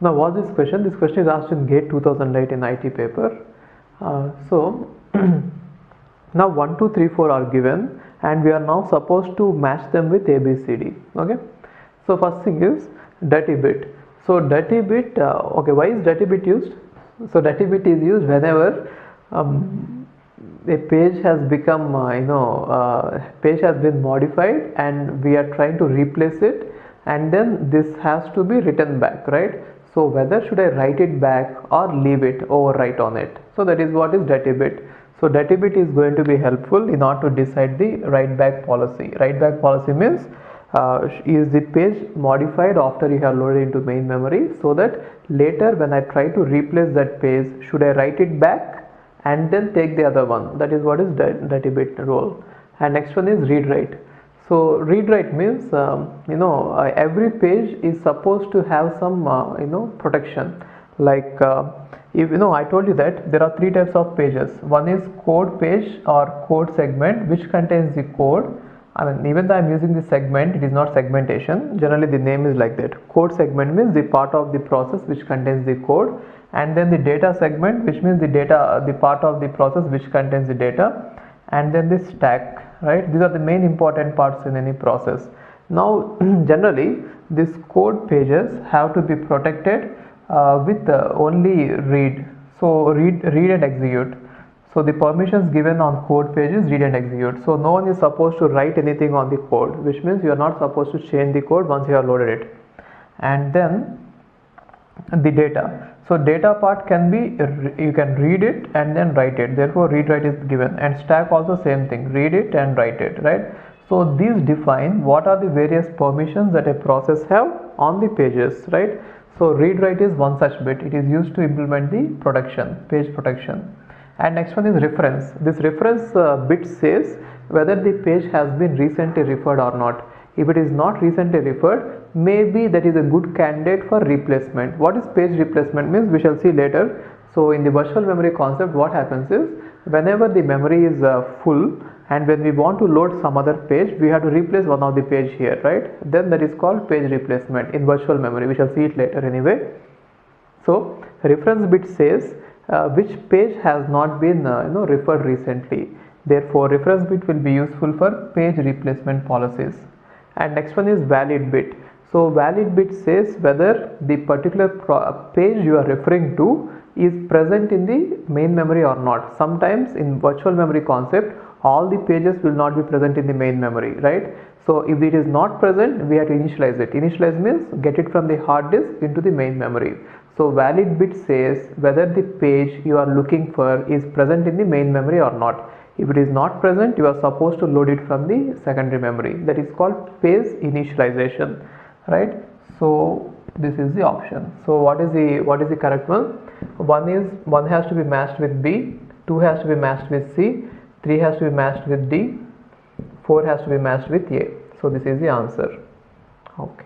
Now what's this question? This question is asked in GATE 2008 in IT paper. So now 1, 2, 3, 4 are given, and we are now supposed to match them with ABCD. Okay. So first thing is dirty bit. So dirty bit. Okay. Why is dirty bit used? So dirty bit is used whenever a page has become page has been modified and we are trying to replace it, and then this has to be written back, right? So whether should I write it back or leave it, overwrite on it. So that is what is dirty bit. So dirty bit is going to be helpful in order to decide the write back policy. Write back policy means is the page modified after you have loaded into main memory, so that later when I try to replace that page, should I write it back and then take the other one. That is what is dirty bit role. And next one is read write. So read write means every page is supposed to have some protection. Like if I told you that there are three types of pages. One is code page or code segment, which contains the code. I mean, even though I am using the segment, it is not segmentation. Generally the name is like that. Code segment means the part of the process which contains the code, and then the data segment, which means the part of the process which contains the data, and then the stack, right? These are the main important parts in any process. Now generally these code pages have to be protected with only read. So read and execute. So the permissions given on code pages read and execute. So no one is supposed to write anything on the code, which means you are not supposed to change the code once you have loaded it. And then the data. So data part can be, you can read it and then write it. Therefore read write is given. And stack also same thing, read it and write it, right? So these define what are the various permissions that a process have on the pages, right? So read write is one such bit. It is used to implement the page protection. And next one is reference. This reference bit says whether the page has been recently referred or not. If it is not recently referred, maybe that is a good candidate for replacement. What is page replacement means, we shall see later. So in the virtual memory concept, what happens is whenever the memory is full and when we want to load some other page, we have to replace one of the page here, right? Then that is called page replacement in virtual memory. We shall see it later anyway. So reference bit says which page has not been referred recently. Therefore reference bit will be useful for page replacement policies. And next one is valid bit. So valid bit says whether the particular page you are referring to is present in the main memory or not. Sometimes in virtual memory concept, all the pages will not be present in the main memory, right? So if it is not present, we have to initialize it. Initialize means get it from the hard disk into the main memory. So valid bit says whether the page you are looking for is present in the main memory or not. If it is not present, you are supposed to load it from the secondary memory. That is called page initialization, right? So this is the option. So what is the correct one? One has to be matched with B, 2 has to be matched with C, 3 has to be matched with D, 4 has to be matched with A. So this is the answer. Okay.